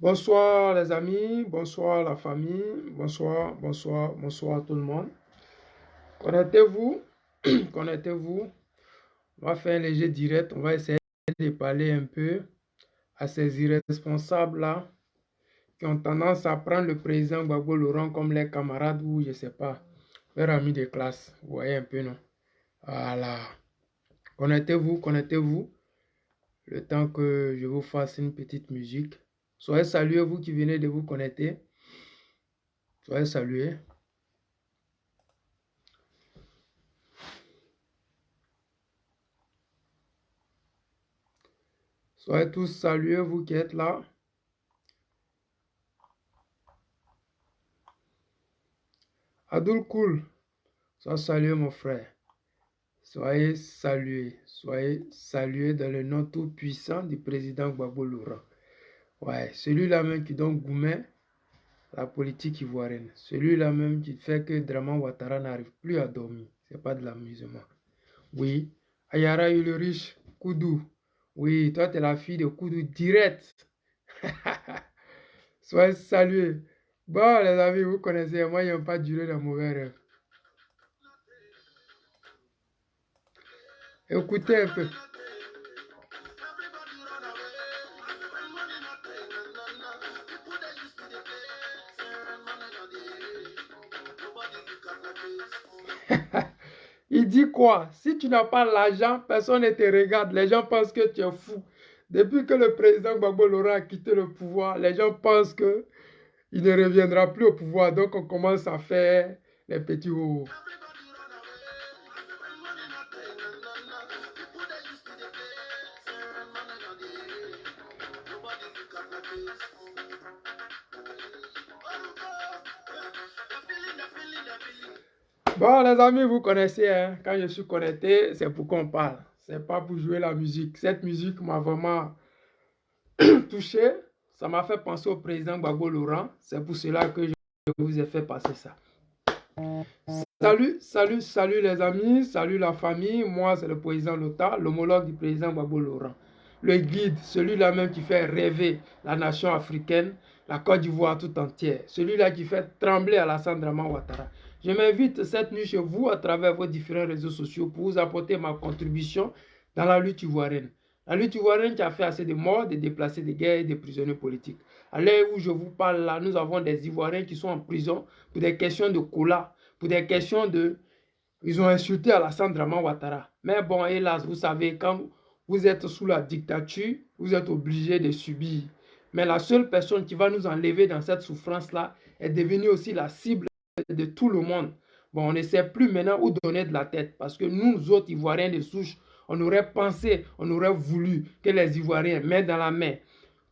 Bonsoir les amis, bonsoir la famille, bonsoir, bonsoir, bonsoir tout le monde. Connectez-vous, connectez-vous. On va faire un léger direct, on va essayer de parler un peu à ces irresponsables-là qui ont tendance à prendre le président Gbagbo Laurent comme les camarades ou je sais pas, leurs amis de classe. Vous voyez un peu, non? Voilà. Connectez-vous, connectez-vous. Le temps que je vous fasse une petite musique. Soyez salués, vous qui venez de vous connecter. Soyez salués. Soyez tous salués, vous qui êtes là. Abdul Koul, sois salué mon frère. Soyez salués dans le nom tout puissant du président Gbagbo Laurent. Ouais, celui-là même qui donne gourmet la politique ivoirienne. Celui-là même qui fait que Draman Ouattara n'arrive plus à dormir. C'est pas de l'amusement. Oui, Ayara Ulrich, Koudou. Oui, toi tu es la fille de Koudou direct. Soyez salués. Bon les amis, vous connaissez, moi il n'y a pas duré la mauvaise rêve. Écoutez un peu. Il dit quoi? Si tu n'as pas l'argent, personne ne te regarde. Les gens pensent que tu es fou. Depuis que le président Gbagbo Laurent a quitté le pouvoir, les gens pensent qu'il ne reviendra plus au pouvoir. Donc on commence à faire les petits hauts. Bon, les amis, vous connaissez, hein, quand je suis connecté, c'est pour qu'on parle. C'est pas pour jouer la musique. Cette musique m'a vraiment touché. Ça m'a fait penser au président Gbagbo Laurent. C'est pour cela que je vous ai fait passer ça. Salut les amis, salut la famille. Moi, c'est le président Lota, l'homologue du président Gbagbo Laurent. Le guide, celui-là même qui fait rêver la nation africaine, la Côte d'Ivoire tout entière. Celui-là qui fait trembler Alassane Draman Ouattara. Je m'invite cette nuit chez vous à travers vos différents réseaux sociaux pour vous apporter ma contribution dans la lutte ivoirienne. La lutte ivoirienne qui a fait assez de morts, de déplacés de guerre et de prisonniers politiques. À l'heure où je vous parle là, nous avons des Ivoiriens qui sont en prison pour des questions de cola, pour des questions de... Ils ont insulté Alassane Draman Ouattara. Mais bon, hélas, vous savez, quand vous êtes sous la dictature, vous êtes obligé de subir. Mais la seule personne qui va nous enlever dans cette souffrance-là est devenue aussi la cible de tout le monde. Bon, on ne sait plus maintenant où donner de la tête parce que nous autres Ivoiriens de souche, on aurait pensé, on aurait voulu que les Ivoiriens mettent dans la main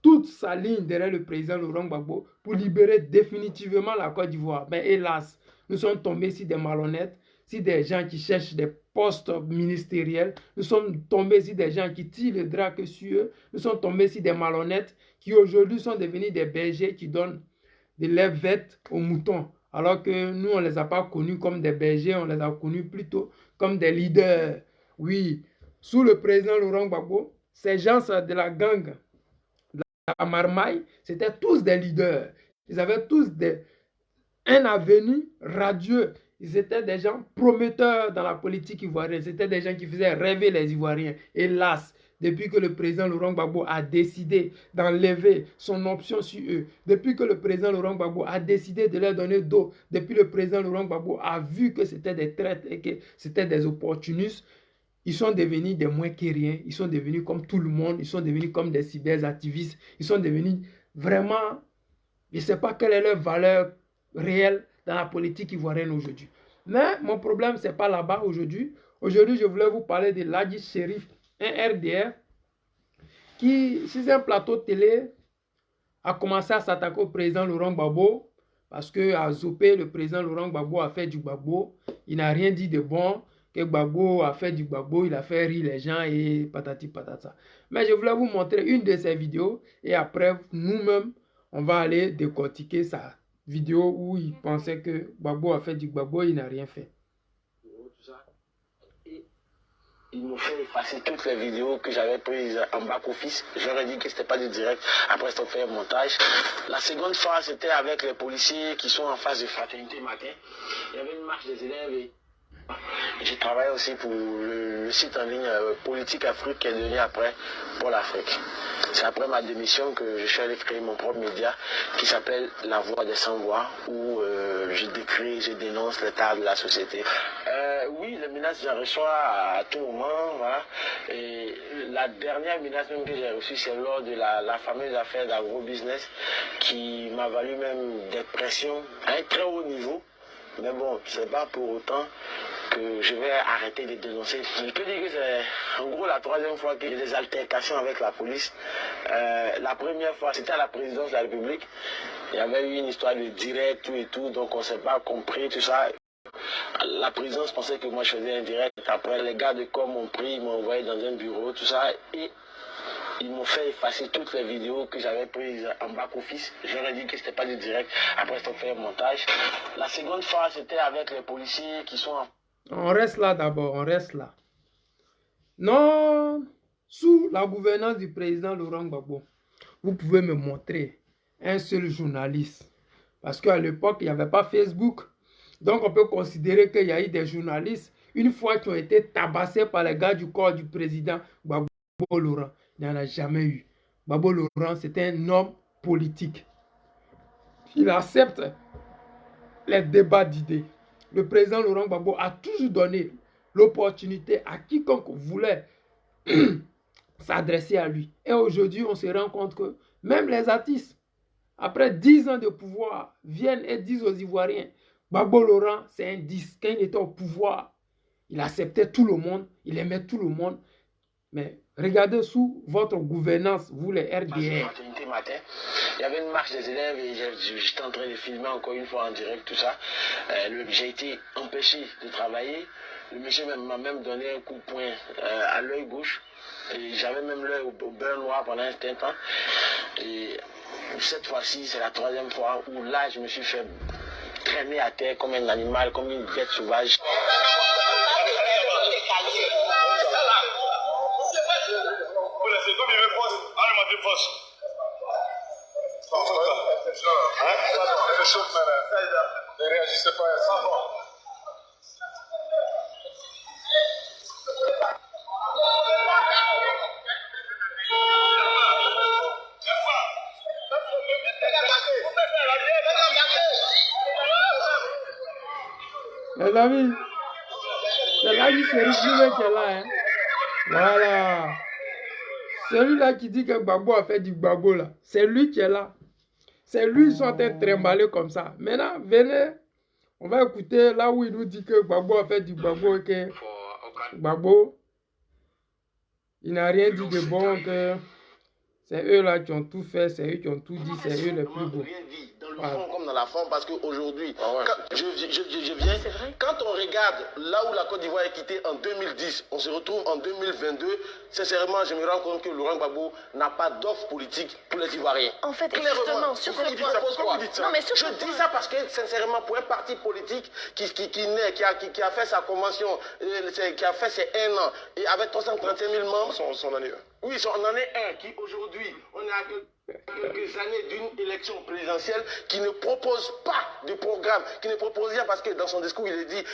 toute sa ligne derrière le président Laurent Gbagbo pour libérer définitivement la Côte d'Ivoire. Mais hélas, nous sommes tombés sur des malhonnêtes, sur des gens qui cherchent des postes ministériels, nous sommes tombés sur des gens qui tirent le drac sur eux, nous sommes tombés sur des malhonnêtes qui aujourd'hui sont devenus des bergers qui donnent de lait verte aux moutons. Alors que nous, on ne les a pas connus comme des bergers, on les a connus plutôt comme des leaders. Oui, sous le président Laurent Gbagbo, ces gens de la gang, de la marmaille, c'était tous des leaders. Ils avaient tous un avenir radieux. Ils étaient des gens prometteurs dans la politique ivoirienne. C'était des gens qui faisaient rêver les Ivoiriens. Hélas, depuis que le président Laurent Gbagbo a décidé d'enlever son option sur eux, depuis que le président Laurent Gbagbo a décidé de leur donner d'eau, depuis que le président Laurent Gbagbo a vu que c'était des traîtres et que c'était des opportunistes, ils sont devenus des moins que rien, ils sont devenus comme tout le monde, ils sont devenus comme des cyberactivistes, ils sont devenus vraiment, je ne sais pas quelle est leur valeur réelle dans la politique ivoirienne aujourd'hui. Mais mon problème, ce n'est pas là-bas aujourd'hui. Aujourd'hui, je voulais vous parler de Ladji Chérif, un RDR, qui, sur un plateau de télé, a commencé à s'attaquer au président Laurent Gbagbo, parce qu'à Zopé, le président Laurent Gbagbo a fait du Gbagbo. Il n'a rien dit de bon, que Gbagbo a fait du Gbagbo, il a fait rire les gens et patati patata. Mais je voulais vous montrer une de ces vidéos, et après, nous-mêmes, on va aller décortiquer sa vidéo où il pensait que Gbagbo a fait du Gbagbo, il n'a rien fait. Ils m'ont fait effacer toutes les vidéos que j'avais prises en back-office. Je leur ai dit que c'était pas du direct. Après, ils ont fait un montage. La seconde fois, c'était avec les policiers qui sont en face de Fraternité Matin. Il y avait une marche des élèves et j'ai travaillé aussi pour le site en ligne Politique Afrique qui est devenu après pour l'Afrique. C'est après ma démission que je suis allé créer mon propre média qui s'appelle La Voix des Sans-Voix où je décris, je dénonce l'état de la société. Oui, les menaces j'en reçois à tout moment, voilà. Et la dernière menace même que j'ai reçue, c'est lors de la fameuse affaire d'agro-business qui m'a valu même des pressions à un très haut niveau. Mais bon, c'est pas pour autant que je vais arrêter de dénoncer. Je peux dire que c'est en gros la troisième fois qu'il y a des altercations avec la police. La première fois, c'était à la présidence de la République. Il y avait eu une histoire de direct, tout et tout, donc on ne s'est pas compris, tout ça. La présidence pensait que moi je faisais un direct. Après, les gars de com m'ont pris, ils m'ont envoyé dans un bureau, tout ça. Et ils m'ont fait effacer toutes les vidéos que j'avais prises en back-office. Je leur ai dit que c'était pas du direct. Après, ils ont fait un montage. La seconde fois, c'était avec les policiers qui sont en... On reste là d'abord, on reste là. Non, sous la gouvernance du président Laurent Gbagbo, vous pouvez me montrer un seul journaliste. Parce qu'à l'époque, il n'y avait pas Facebook. Donc, on peut considérer qu'il y a eu des journalistes, une fois qui ont été tabassés par les gars du corps du président Gbagbo Laurent. Il n'y en a jamais eu. Gbagbo Laurent, c'est un homme politique. Il accepte les débats d'idées. Le président Laurent Gbagbo a toujours donné l'opportunité à quiconque voulait s'adresser à lui. Et aujourd'hui, on se rend compte que même les artistes, après 10 ans de pouvoir, viennent et disent aux Ivoiriens, Gbagbo Laurent, c'est un 10. Quand il était au pouvoir, il acceptait tout le monde, il aimait tout le monde. Mais regardez sous votre gouvernance, vous les RDR. Il y avait une marche des élèves et j'étais en train de filmer encore une fois en direct tout ça. J'ai été empêché de travailler. Le monsieur m'a même donné un coup de poing à l'œil gauche. Et j'avais même l'œil au beurre noir pendant un certain temps. Et cette fois-ci, c'est la troisième fois où là, je me suis fait traîner à terre comme un animal, comme une bête sauvage. Ne réagissez pas ainsi. Les amis, c'est là qui se retrouve qui est là. Hein. Voilà. Celui-là qui dit que Gbagbo a fait du Gbagbo là, c'est lui qui est là. C'est lui qui sont en train de trimballer comme ça. Maintenant, venez, on va écouter là où il nous dit que Gbagbo a fait du Gbagbo, que Gbagbo, il n'a rien dit de bon, que c'est eux là qui ont tout fait, c'est eux qui ont tout dit, c'est eux les plus beaux. Dans le fond comme dans la forme, parce qu'aujourd'hui, je viens, quand on regarde là où la Côte d'Ivoire est quittée en 2010, on se retrouve en 2022, sincèrement, je me rends compte que Laurent Gbagbo n'a pas d'offre politique pour les Ivoiriens. En fait, justement, sur ce point, non, mais je dis ça parce que, sincèrement, pour un parti politique qui a fait sa convention, qui a fait ses 1 an, et avec 335 000 membres, Son année. oui, on en est un qui aujourd'hui, on est à quelques années d'une élection présidentielle qui ne propose pas de programme, qui ne propose rien parce que dans son discours il dit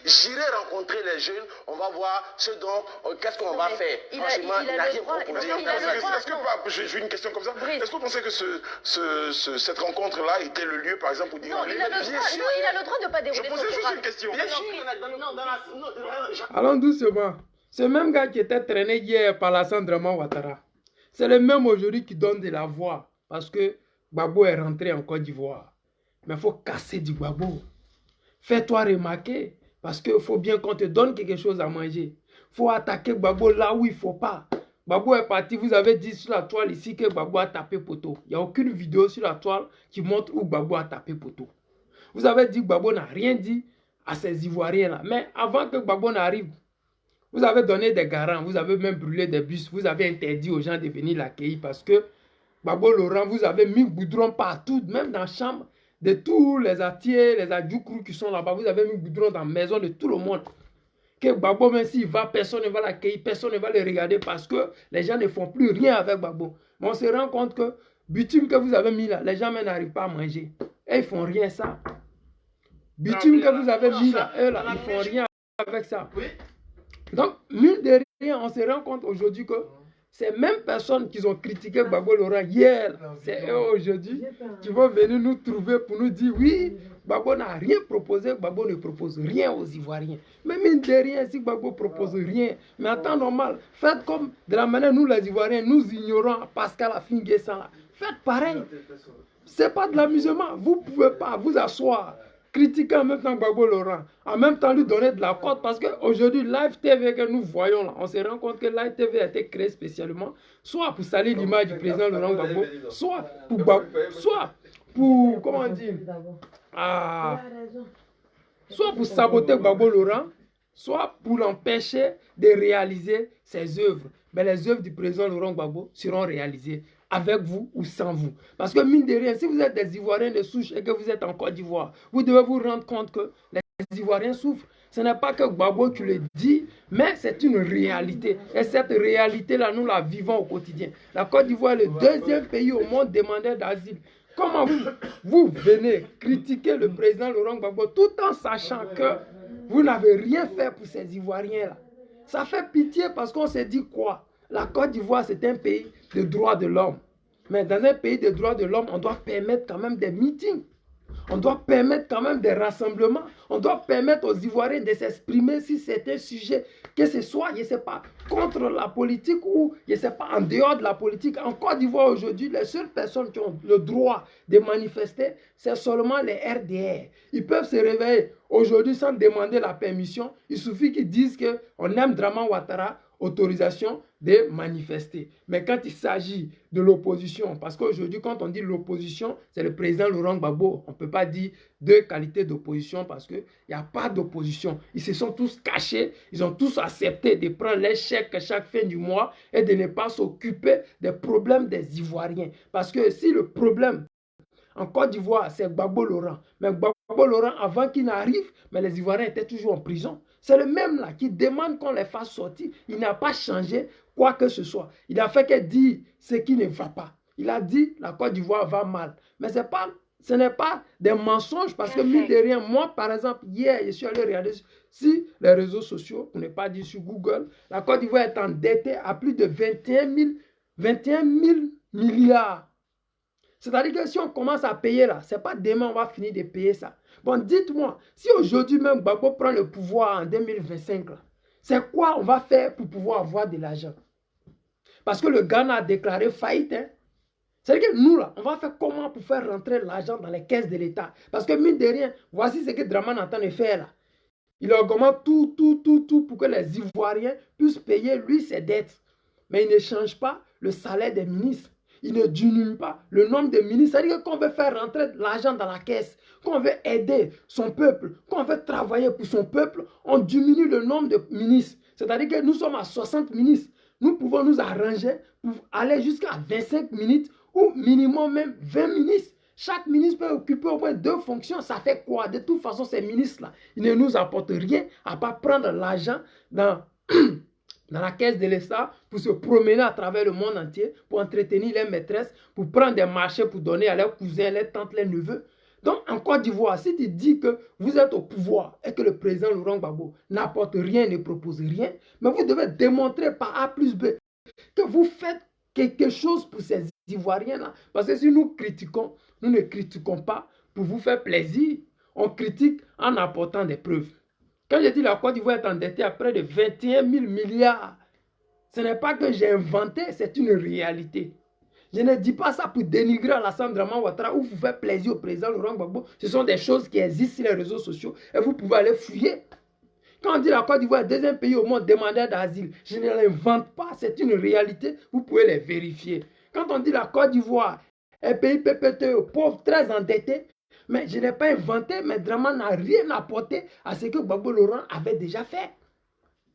j'irai rencontrer les jeunes, on va voir ce dont, qu'est-ce qu'on va faire. Franchement, il n'a rien proposé. Est-ce que, j'ai une question comme ça, est-ce que vous pensez que cette rencontre-là était le lieu par exemple pour dire... Non, il a le droit de ne pas dérouler son programme. Je posais juste une question. Bien sûr, allons doucement. Ce même gars qui était traîné hier par la Draman Ouattara, c'est le même aujourd'hui qui donne de la voix. Parce que Gbagbo est rentré en Côte d'Ivoire. Mais il faut casser du Gbagbo. Fais-toi remarquer. Parce qu'il faut bien qu'on te donne quelque chose à manger. Il faut attaquer Gbagbo là où il ne faut pas. Gbagbo est parti. Vous avez dit sur la toile ici que Gbagbo a tapé poteau. Il n'y a aucune vidéo sur la toile qui montre où Gbagbo a tapé poteau. Vous avez dit que Gbagbo n'a rien dit à ces Ivoiriens là. Mais avant que Gbagbo n'arrive, vous avez donné des garants, vous avez même brûlé des bus, vous avez interdit aux gens de venir l'accueillir parce que Gbagbo Laurent, vous avez mis goudron partout, même dans la chambre de tous les Atiers, les Adjoukrou qui sont là-bas, vous avez mis goudron dans la maison de tout le monde. que Gbagbo, même s'il va, personne ne va l'accueillir, personne ne va le regarder parce que les gens ne font plus rien avec Gbagbo. Mais on se rend compte que bitume que vous avez mis là, les gens même n'arrivent pas à manger. Et ils font rien ça. Bitume que vous avez mis là, eux là, ils font rien avec ça. Donc, mine de rien, on se rend compte aujourd'hui que ces mêmes personnes qui ont critiqué Gbagbo Laurent hier, c'est eux aujourd'hui qui vont venir nous trouver pour nous dire oui, Gbagbo n'a rien proposé, Gbagbo ne propose rien aux Ivoiriens. Mais mine de rien, si Gbagbo propose rien, mais en temps normal, faites comme de la manière nous les Ivoiriens, nous ignorons Pascal Affinguessan là. Faites pareil. C'est pas de l'amusement. Vous ne pouvez pas vous asseoir, critiquer en même temps Gbagbo Laurent, en même temps lui donner de la cote, parce qu'aujourd'hui, Live TV que nous voyons là, on se rend compte que Live TV a été créé spécialement, soit pour salir l'image du président Laurent Gbagbo, soit pour, comment dire, soit pour saboter Gbagbo Laurent, soit pour l'empêcher de réaliser ses œuvres. Mais les œuvres du président Laurent Gbagbo seront réalisées avec vous ou sans vous. Parce que mine de rien, si vous êtes des Ivoiriens de souche et que vous êtes en Côte d'Ivoire, vous devez vous rendre compte que les Ivoiriens souffrent. Ce n'est pas que Gbagbo qui le dit, mais c'est une réalité. Et cette réalité-là, nous la vivons au quotidien. La Côte d'Ivoire est le deuxième pays au monde demandeur d'asile. Comment vous venez critiquer le président Laurent Gbagbo tout en sachant que vous n'avez rien fait pour ces Ivoiriens-là? Ça fait pitié parce qu'on s'est dit quoi? La Côte d'Ivoire, c'est un pays de droits de l'homme. Mais dans un pays de droits de l'homme, on doit permettre quand même des meetings. On doit permettre quand même des rassemblements. On doit permettre aux Ivoiriens de s'exprimer si c'est un sujet, que ce soit, je ne sais pas, contre la politique ou, je ne sais pas, en dehors de la politique. En Côte d'Ivoire aujourd'hui, les seules personnes qui ont le droit de manifester, c'est seulement les RDR. Ils peuvent se réveiller aujourd'hui sans demander la permission. Il suffit qu'ils disent qu'on aime Draman Ouattara, autorisation de manifester. Mais quand il s'agit de l'opposition, parce qu'aujourd'hui, quand on dit l'opposition, c'est le président Laurent Gbagbo. On ne peut pas dire deux qualités d'opposition parce qu'il n'y a pas d'opposition. Ils se sont tous cachés, ils ont tous accepté de prendre les chèques chaque fin du mois et de ne pas s'occuper des problèmes des Ivoiriens. Parce que si le problème en Côte d'Ivoire, c'est Gbagbo Laurent, mais Gbagbo Laurent, avant qu'il n'arrive, mais les Ivoiriens étaient toujours en prison. C'est le même là qui demande qu'on les fasse sortir. Il n'a pas changé quoi que ce soit. Il a fait que dire ce qui ne va pas. Il a dit la Côte d'Ivoire va mal. Mais ce n'est pas des mensonges parce que mine de rien, moi par exemple, hier, je suis allé regarder sur les réseaux sociaux, pour ne pas dire sur Google, la Côte d'Ivoire est endettée à plus de 21 000 milliards. C'est-à-dire que si on commence à payer là, ce n'est pas demain on va finir de payer ça. Bon, dites-moi, si aujourd'hui même Gbagbo prend le pouvoir en 2025, c'est quoi on va faire pour pouvoir avoir de l'argent? Parce que le Ghana a déclaré faillite. Hein? C'est-à-dire que nous, là, on va faire comment pour faire rentrer l'argent dans les caisses de l'État? Parce que mine de rien, voici ce que Draman entend de faire là. Il augmente tout pour que les Ivoiriens puissent payer lui ses dettes. Mais il ne change pas le salaire des ministres. Il ne diminue pas le nombre de ministres. C'est-à-dire qu'on veut faire rentrer l'argent dans la caisse, qu'on veut aider son peuple, qu'on veut travailler pour son peuple, on diminue le nombre de ministres. C'est-à-dire que nous sommes à 60 ministres. Nous pouvons nous arranger pour aller jusqu'à 25 minutes ou minimum même 20 ministres. Chaque ministre peut occuper au moins 2 fonctions. Ça fait quoi? De toute façon, ces ministres-là, ils ne nous apportent rien à part prendre l'argent dans la caisse de l'État pour se promener à travers le monde entier, pour entretenir les maîtresses, pour prendre des marchés pour donner à leurs cousins, les tantes, les neveux. Donc, en Côte d'Ivoire, si tu dis que vous êtes au pouvoir et que le président Laurent Gbagbo n'apporte rien, ne propose rien, mais vous devez démontrer par A plus B que vous faites quelque chose pour ces Ivoiriens-là. Parce que si nous critiquons, nous ne critiquons pas pour vous faire plaisir. On critique en apportant des preuves. Quand je dis la Côte d'Ivoire est endettée à près de 21 000 milliards, ce n'est pas que j'ai inventé, c'est une réalité. Je ne dis pas ça pour dénigrer Alassane Draman Ouattara ou vous faire plaisir au président Laurent Gbagbo. Ce sont des choses qui existent sur les réseaux sociaux et vous pouvez aller fouiller. Quand on dit la Côte d'Ivoire est le deuxième pays au monde demandeur d'asile, je ne l'invente pas, c'est une réalité, vous pouvez les vérifier. Quand on dit la Côte d'Ivoire est un pays PPTE, pauvre, très endetté, mais je n'ai pas inventé, mais Draman n'a rien apporté à ce que Gbagbo Laurent avait déjà fait.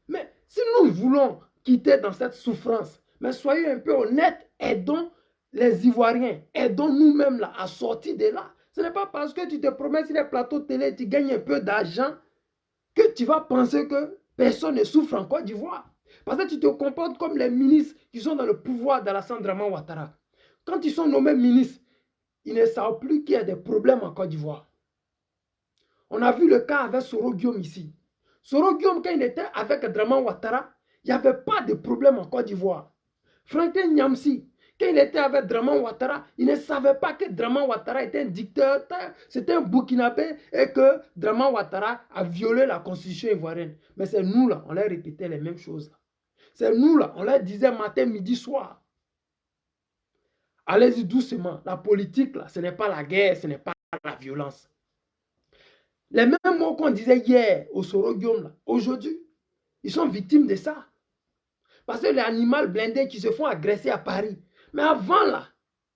Mais si nous voulons quitter dans cette souffrance, mais soyez un peu honnêtes, aidons les Ivoiriens, aidons nous-mêmes là à sortir de là. Ce n'est pas parce que tu te promets sur les plateaux de télé, tu gagnes un peu d'argent, que tu vas penser que personne ne souffre en Côte d'Ivoire. Parce que tu te comportes comme les ministres qui sont dans le pouvoir d'Alassane Draman Ouattara. Quand ils sont nommés ministres, ils ne savent plus qu'il y a des problèmes en Côte d'Ivoire. On a vu le cas avec Soro Guillaume ici. Soro Guillaume, quand il était avec Draman Ouattara, il n'y avait pas de problème en Côte d'Ivoire. Franklin Nyamsi, quand il était avec Draman Ouattara, il ne savait pas que Draman Ouattara était un dictateur, c'était un Burkinabé et que Draman Ouattara a violé la constitution ivoirienne. Mais c'est nous là, on leur répétait les mêmes choses. C'est nous là, on leur disait matin, midi, soir. Allez-y doucement, la politique là, ce n'est pas la guerre, ce n'est pas la violence. Les mêmes mots qu'on disait hier au Soro Guillaume, aujourd'hui, ils sont victimes de ça. Parce que les animaux blindés qui se font agresser à Paris. Mais avant là,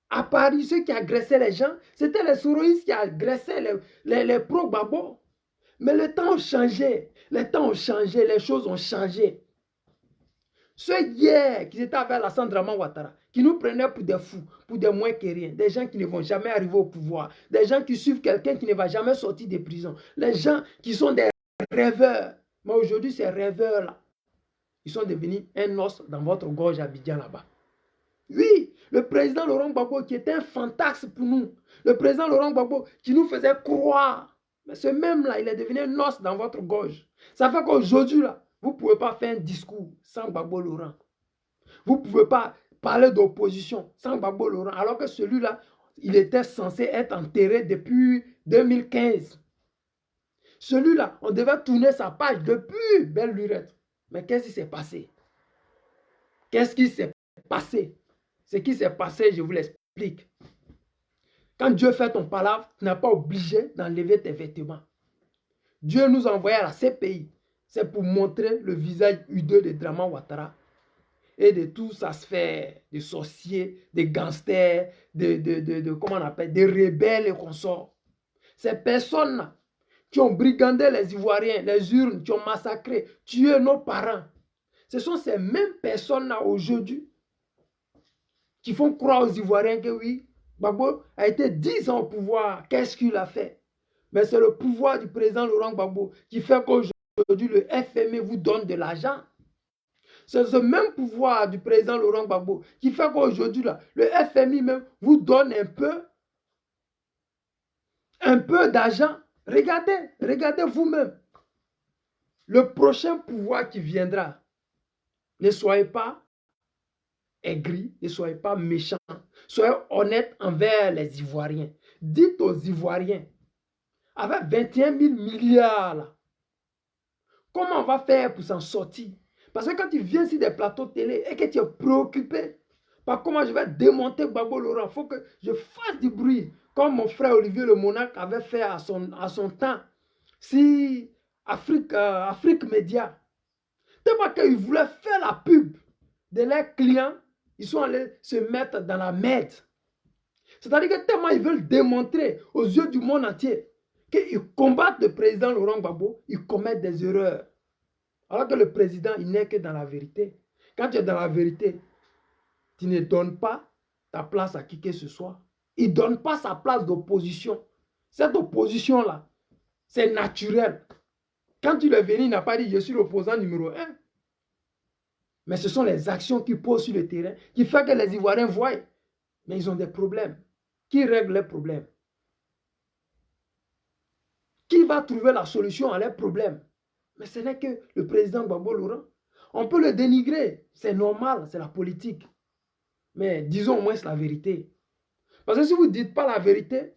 à Paris, ceux qui agressaient les gens, c'était les soroïstes qui agressaient les pro-Gbagbo. Mais le temps a changé, les choses ont changé. Ceux hier qui étaient avec Alassane Draman Ouattara, qui nous prenaient pour des fous, pour des moins que rien, des gens qui ne vont jamais arriver au pouvoir, des gens qui suivent quelqu'un qui ne va jamais sortir de prison, les gens qui sont des rêveurs. Mais aujourd'hui, ces rêveurs-là, ils sont devenus un os dans votre gorge à Abidjan là-bas. Oui, le président Laurent Gbagbo qui était un fantasme pour nous, le président Laurent Gbagbo qui nous faisait croire, mais ce même-là, il est devenu un os dans votre gorge. Ça fait qu'aujourd'hui, là, vous ne pouvez pas faire un discours sans Gbagbo Laurent. Vous ne pouvez pas parler d'opposition sans Gbagbo Laurent, alors que celui-là, il était censé être enterré depuis 2015. Celui-là, on devait tourner sa page depuis belle lurette. Mais qu'est-ce qui s'est passé? Qu'est-ce qui s'est passé? Ce qui s'est passé, je vous l'explique. Quand Dieu fait ton palabre, tu n'es pas obligé d'enlever tes vêtements. Dieu nous a envoyés à la CPI. C'est pour montrer le visage hideux de Draman Ouattara et de tout sa sphère, de sorciers, de gangsters, comment on appelle, des rebelles et consorts. Ces personnes-là qui ont brigandé les Ivoiriens, les urnes, qui ont massacré, tué nos parents. Ce sont ces mêmes personnes-là aujourd'hui qui font croire aux Ivoiriens que oui, Gbagbo a été 10 ans au pouvoir. Qu'est-ce qu'il a fait? Mais c'est le pouvoir du président Laurent Gbagbo qui fait qu'aujourd'hui le FMI vous donne de l'argent. C'est ce même pouvoir du président Laurent Gbagbo qui fait qu'aujourd'hui le FMI même vous donne un peu d'argent. Regardez vous-même. Le prochain pouvoir qui viendra, ne soyez pas aigris, ne soyez pas méchants, soyez honnêtes envers les Ivoiriens. Dites aux Ivoiriens, avec 21 000 milliards, là, comment on va faire pour s'en sortir? Parce que quand tu viens sur des plateaux télé et que tu es préoccupé par comment je vais démonter Gbagbo Laurent, il faut que je fasse du bruit, comme mon frère Olivier le Monarque avait fait à son temps, si Afrique Média. Tellement qu'ils voulaient faire la pub de leurs clients, ils sont allés se mettre dans la merde. C'est-à-dire que tellement ils veulent démontrer aux yeux du monde entier qu'ils combattent le président Laurent Gbagbo, ils commettent des erreurs. Alors que le président, il n'est que dans la vérité. Quand tu es dans la vérité, tu ne donnes pas ta place à qui que ce soit. Il ne donne pas sa place d'opposition. Cette opposition-là, c'est naturel. Quand il est venu, il n'a pas dit « je suis l'opposant numéro 1 ». Mais ce sont les actions qu'il pose sur le terrain qui font que les Ivoiriens voient. Mais ils ont des problèmes. Qui règle les problèmes? Qui va trouver la solution à leurs problèmes? Mais ce n'est que le président Gbagbo Laurent. On peut le dénigrer, c'est normal, c'est la politique. Mais disons au moins la vérité. Parce que si vous ne dites pas la vérité,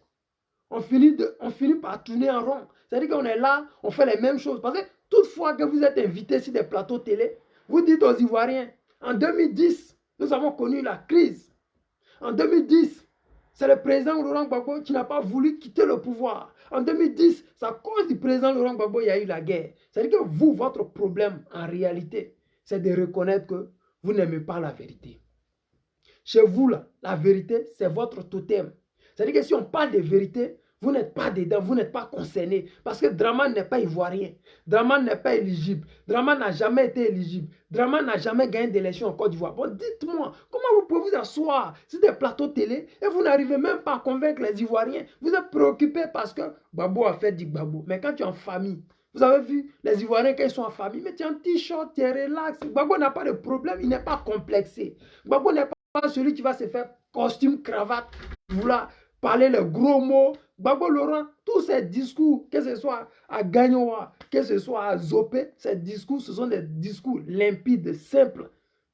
on finit par tourner en rond. C'est-à-dire qu'on est là, on fait les mêmes choses. Parce que toutefois que vous êtes invité sur des plateaux télé, vous dites aux Ivoiriens, en 2010, nous avons connu la crise. En 2010, c'est le président Laurent Gbagbo qui n'a pas voulu quitter le pouvoir. En 2010, c'est à cause du président Laurent Gbagbo qu'il y a eu la guerre. C'est-à-dire que vous, votre problème, en réalité, c'est de reconnaître que vous n'aimez pas la vérité. Chez vous, là, la vérité, c'est votre totem. C'est-à-dire que si on parle de vérité, vous n'êtes pas dedans, vous n'êtes pas concerné. Parce que Draman n'est pas ivoirien. Draman n'est pas éligible. Draman n'a jamais été éligible. Draman n'a jamais gagné d'élection en Côte d'Ivoire. Bon, dites-moi, comment vous pouvez vous asseoir sur des plateaux télé et vous n'arrivez même pas à convaincre les Ivoiriens? Vous êtes préoccupé parce que Gbagbo a fait du Gbagbo. Mais quand tu es en famille, Vous avez vu les Ivoiriens quand ils sont en famille, mais tu es en t-shirt, tu es relax. Gbagbo n'a pas de problème, il n'est pas complexé. Gbagbo n'est pas celui qui va se faire costume, cravate, vouloir parler les gros mots. Gbagbo Laurent, tous ces discours, que ce soit à Gagnoa, que ce soit à Zopé, ces discours, ce sont des discours limpides, simples.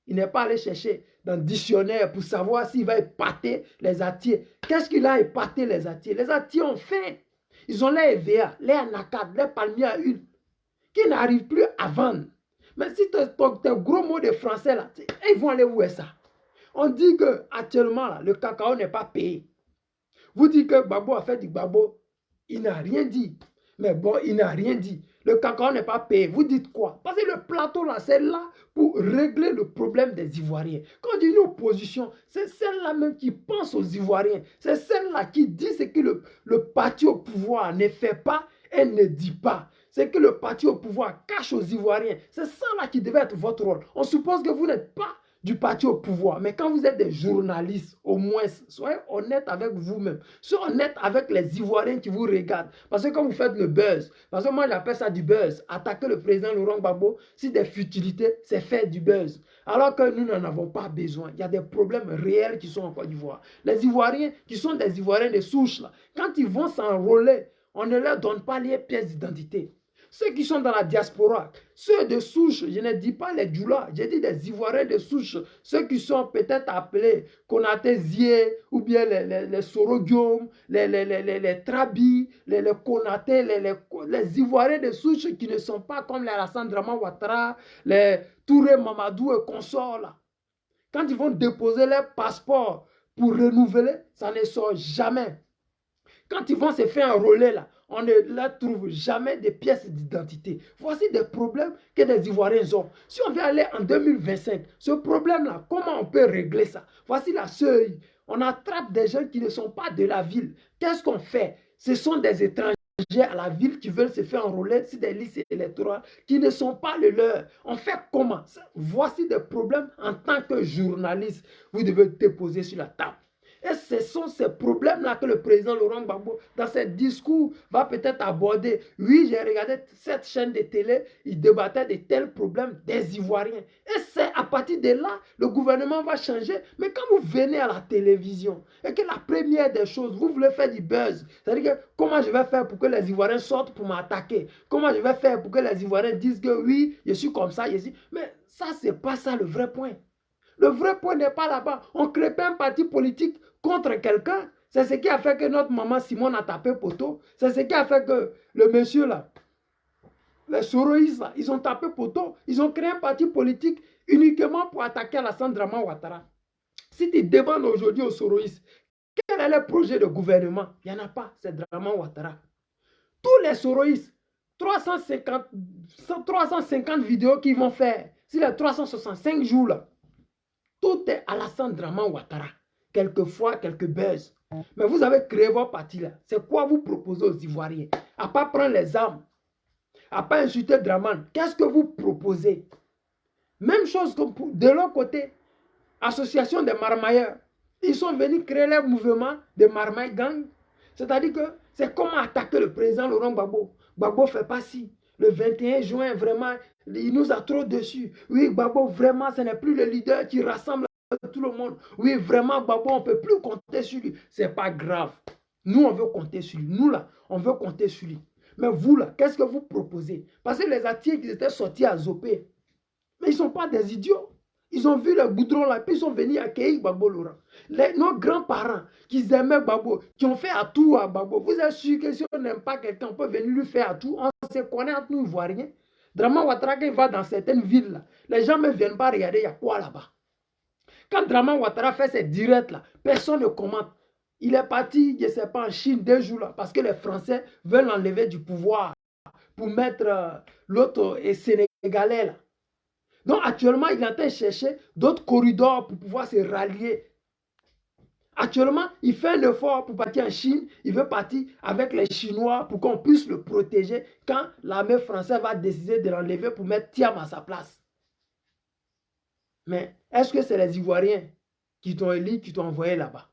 Il n'est pas allé chercher dans le dictionnaire pour savoir s'il va épater les Atiers. Qu'est-ce qu'il a épaté les Atiers? Les Atiers ont faim. Ils ont les EVA, les anacards, les palmiers à huile, qui n'arrivent plus à vendre. Mais si tes gros mots de français, là, ils vont aller où est ça? On dit qu'actuellement, le cacao n'est pas payé. Vous dites que Gbagbo a fait du Gbagbo, il n'a rien dit. Mais bon, il n'a rien dit. Le cacao n'est pas payé. Vous dites quoi? Parce que le plateau là, c'est là pour régler le problème des Ivoiriens. Quand on dit une opposition, c'est celle-là même qui pense aux Ivoiriens. C'est celle-là qui dit ce que le parti au pouvoir ne fait pas et ne dit pas. C'est que le parti au pouvoir cache aux Ivoiriens. C'est ça là qui devait être votre rôle. On suppose que vous n'êtes pas du parti au pouvoir. Mais quand vous êtes des journalistes, au moins, soyez honnête avec vous-même. Soyez honnête avec les Ivoiriens qui vous regardent. Parce que quand vous faites le buzz, parce que moi j'appelle ça du buzz, attaquer le président Laurent Gbagbo, c'est des futilités, c'est faire du buzz. Alors que nous n'en avons pas besoin. Il y a des problèmes réels qui sont en Côte d'Ivoire. Les Ivoiriens, qui sont des Ivoiriens de souche, là, quand ils vont s'enrôler, on ne leur donne pas les pièces d'identité. Ceux qui sont dans la diaspora, ceux de souche, je ne dis pas les Djoula, j'ai dit des Ivoiriens de souche, ceux qui sont peut-être appelés Konaté Zie, ou bien les Sorogium, les Trabi, les Konaté, les Ivoiriens de souche qui ne sont pas comme les Alassane Draman Ouattara, les Touré Mamadou et consorts là. Quand ils vont déposer leur passeport pour renouveler, ça ne sort jamais. Quand ils vont se faire enrôler là, on ne leur trouve jamais de pièces d'identité. Voici des problèmes que les Ivoiriens ont. Si on veut aller en 2025, ce problème-là, comment on peut régler ça? Voici la seuil. On attrape des gens qui ne sont pas de la ville. Qu'est-ce qu'on fait? Ce sont des étrangers à la ville qui veulent se faire enrôler sur des listes électorales qui ne sont pas les leurs. On fait comment? Voici des problèmes en tant que journaliste. Vous devez déposer sur la table. Et ce sont ces problèmes-là que le président Laurent Gbagbo, dans ses discours, va peut-être aborder. Oui, j'ai regardé cette chaîne de télé, il débattait de tels problèmes des Ivoiriens. Et c'est à partir de là, le gouvernement va changer. Mais quand vous venez à la télévision, et que la première des choses, vous voulez faire du buzz, c'est-à-dire que comment je vais faire pour que les Ivoiriens sortent pour m'attaquer? Comment je vais faire pour que les Ivoiriens disent que oui, je suis comme ça, je suis... Mais ça, c'est pas ça le vrai point. Le vrai point n'est pas là-bas. On ne crée pas un parti politique contre quelqu'un. C'est ce qui a fait que notre maman Simone a tapé poteau. C'est ce qui a fait que le monsieur là, les Soroïs là, ils ont tapé poteau. Ils ont créé un parti politique uniquement pour attaquer Alassane Draman Ouattara. Si tu demandes aujourd'hui aux Soroïs, quel est le projet de gouvernement? Il n'y en a pas, c'est Draman Ouattara. Tous les Soroïs, 350 vidéos qu'ils vont faire, sur les 365 jours là, tout est Alassane Draman Ouattara. Quelquefois, quelques buzz. Mais vous avez créé votre parti là. C'est quoi vous proposez aux Ivoiriens? À pas prendre les armes. À pas insulter Draman. Qu'est-ce que vous proposez? Même chose comme de l'autre côté. Association des marmailleurs. Ils sont venus créer leur mouvement de marmaille gang. C'est-à-dire que c'est comment attaquer le président Laurent Gbagbo. Gbagbo fait pas si. Le 21 juin, vraiment, il nous a trop dessus. Oui, Gbagbo, vraiment, ce n'est plus le leader qui rassemble tout le monde. Oui, vraiment, Gbagbo, on ne peut plus compter sur lui. Ce n'est pas grave. Nous, on veut compter sur lui. Nous, là, on veut compter sur lui. Mais vous, là, qu'est-ce que vous proposez? Parce que les Atiers qui étaient sortis à Zopé, mais ils ne sont pas des idiots. Ils ont vu le goudron là, puis ils sont venus accueillir Gbagbo Laurent. Nos grands-parents qui aimaient Gbagbo, qui ont fait à tout à Gbagbo, vous êtes sûr que si on n'aime pas quelqu'un, on peut venir lui faire à tout. On se connaît entre nous, Ivoiriens. Draman Ouattara, quand il va dans certaines villes, là, les gens ne viennent pas regarder, il y a quoi là-bas. Quand Draman Ouattara fait ses directs là, personne ne commente. Il est parti, je ne sais pas, en Chine 2 jours là, parce que les Français veulent l'enlever du pouvoir pour mettre l'autre Sénégalais là. Donc actuellement, il est en train de chercher d'autres corridors pour pouvoir se rallier. Actuellement, il fait un effort pour partir en Chine. Il veut partir avec les Chinois pour qu'on puisse le protéger quand l'armée française va décider de l'enlever pour mettre Thiam à sa place. Mais est-ce que c'est les Ivoiriens qui t'ont élu, qui t'ont envoyé là-bas?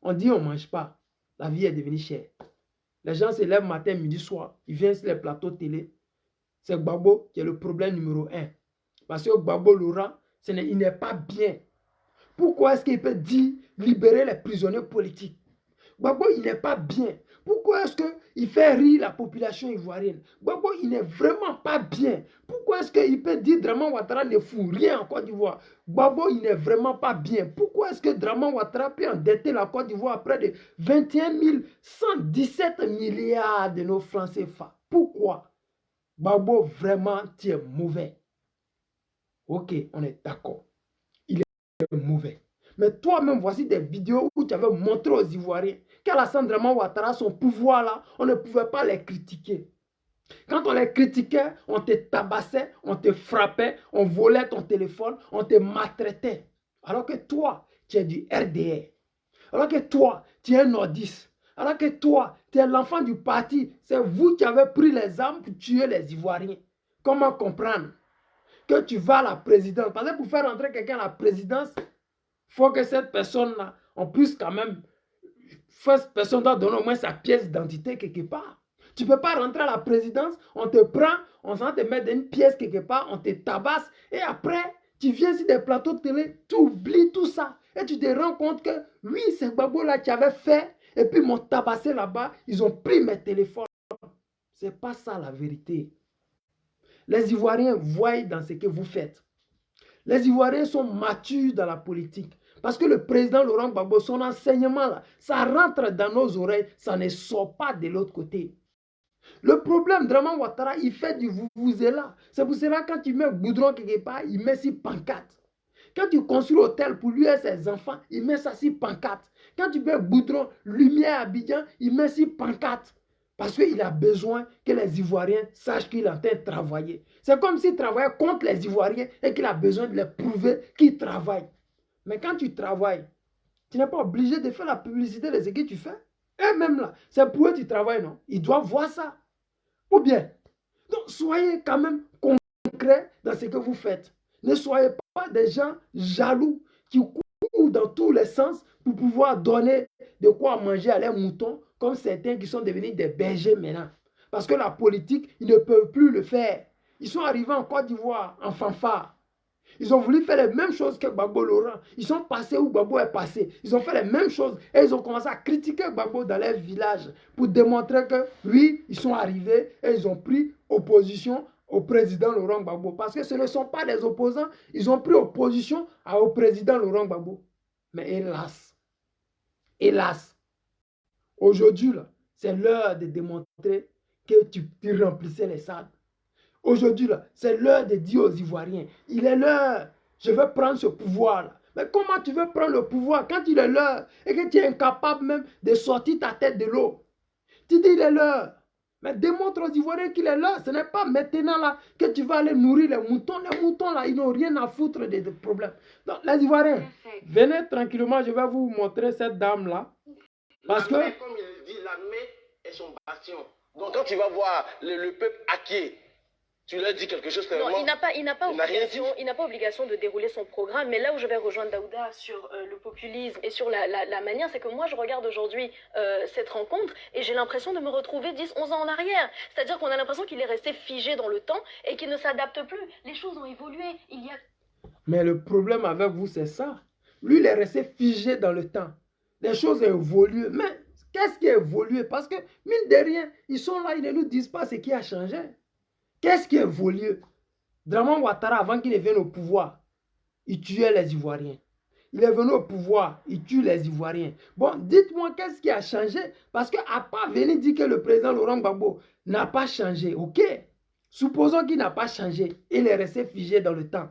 On dit on ne mange pas. La vie est devenue chère. Les gens se lèvent matin, midi, soir. Ils viennent sur les plateaux télé. c'est Gbagbo qui est le problème numéro 1. Parce que Gbagbo Laurent, il n'est pas bien. Pourquoi est-ce qu'il peut dire libérer les prisonniers politiques? Gbagbo, il n'est pas bien. Pourquoi est-ce qu'il fait rire la population ivoirienne? Gbagbo, il n'est vraiment pas bien. Pourquoi est-ce qu'il peut dire Draman Ouattara ne fout rien en Côte d'Ivoire? Gbagbo, il n'est vraiment pas bien. Pourquoi est-ce que Draman Ouattara peut endetter la Côte d'Ivoire à près de 21 117 milliards de nos francs CFA? Pourquoi? Gbagbo, vraiment, tu es mauvais. Ok, on est d'accord. Il est mauvais. Mais toi-même, voici des vidéos où tu avais montré aux Ivoiriens qu'Alassane Draman Ouattara, son pouvoir là, on ne pouvait pas les critiquer. Quand on les critiquait, on te tabassait, on te frappait, on volait ton téléphone, on te maltraitait. Alors que toi, tu es du RDR. Alors que toi, tu es un nordiste. Alors que toi, tu es l'enfant du parti. C'est vous qui avez pris les armes pour tuer les Ivoiriens. Comment comprendre que tu vas à la présidence? Parce que pour faire entrer quelqu'un à la présidence, il faut que cette personne-là, en plus quand même, cette personne doit donner au moins sa pièce d'identité quelque part. Tu ne peux pas rentrer à la présidence, on te prend, on s'en te met une pièce quelque part, on te tabasse, et après, tu viens sur des plateaux de télé, tu oublies tout ça, et tu te rends compte que, oui, c'est Gbagbo là qui avait fait, et puis ils m'ont tabassé là-bas, ils ont pris mes téléphones. Ce n'est pas ça la vérité. Les Ivoiriens voient dans ce que vous faites. Les Ivoiriens sont matures dans la politique. Parce que le président Laurent Gbagbo, son enseignement, là, ça rentre dans nos oreilles, ça ne sort pas de l'autre côté. Le problème, Draman Ouattara, il fait du vous-vous-là. C'est pour cela, quand il met goudron quelque part, il met sur pancarte. Quand tu construis l'hôtel pour lui et ses enfants, il met ça sur pancarte. Quand tu mets goudron, lumière à Abidjan, il met sur pancarte. Parce qu'il a besoin que les Ivoiriens sachent qu'il est en train de travailler. C'est comme s'il travaillait contre les Ivoiriens et qu'il a besoin de les prouver qu'il travaille. Mais quand tu travailles, tu n'es pas obligé de faire la publicité de ce que tu fais. Eux-mêmes là, c'est pour eux que tu travailles, non? Ils doivent voir ça. Ou bien, donc soyez quand même concrets dans ce que vous faites. Ne soyez pas des gens jaloux qui courent dans tous les sens pour pouvoir donner de quoi manger à leurs moutons, comme certains qui sont devenus des bergers maintenant. Parce que la politique, ils ne peuvent plus le faire. Ils sont arrivés en Côte d'Ivoire en fanfare. Ils ont voulu faire les mêmes choses que Gbagbo Laurent. Ils sont passés où Gbagbo est passé. Ils ont fait les mêmes choses et ils ont commencé à critiquer Gbagbo dans leur village pour démontrer que oui, ils sont arrivés et ils ont pris opposition au président Laurent Gbagbo. Parce que ce ne sont pas des opposants, ils ont pris opposition au président Laurent Gbagbo. Mais hélas, aujourd'hui, c'est l'heure de démontrer que tu remplissais les salles. Aujourd'hui, c'est l'heure de dire aux Ivoiriens, il est l'heure, je veux prendre ce pouvoir-là. Mais comment tu veux prendre le pouvoir quand il est l'heure et que tu es incapable même de sortir ta tête de l'eau? Tu dis il est l'heure. Mais démontre aux Ivoiriens qu'il est l'heure. Ce n'est pas maintenant là que tu vas aller nourrir les moutons. Les moutons là, ils n'ont rien à foutre des problèmes. Donc les Ivoiriens, venez tranquillement, je vais vous montrer cette dame-là. Parce que... Comme il dit, l'armée est son bastion. Donc quand tu vas voir le peuple acquis, tu leur dis quelque chose non, il n'a pas obligation de dérouler son programme, mais là où je vais rejoindre Daouda sur le populisme et sur la manière, c'est que moi je regarde aujourd'hui cette rencontre et j'ai l'impression de me retrouver 10-11 ans en arrière. C'est-à-dire qu'on a l'impression qu'il est resté figé dans le temps et qu'il ne s'adapte plus. Les choses ont évolué. Mais le problème avec vous, c'est ça. Lui, il est resté figé dans le temps. Les choses ont évolué. Mais qu'est-ce qui a évolué? Parce que, mine de rien, ils sont là, ils ne nous disent pas ce qui a changé. Qu'est-ce qui a évolué? Draman Ouattara, avant qu'il ne vienne au pouvoir, il tuait les Ivoiriens. Il est venu au pouvoir, il tue les Ivoiriens. Bon, dites-moi qu'est-ce qui a changé? Parce qu'à part venir dire que le président Laurent Gbagbo n'a pas changé, ok? Supposons qu'il n'a pas changé, il est resté figé dans le temps.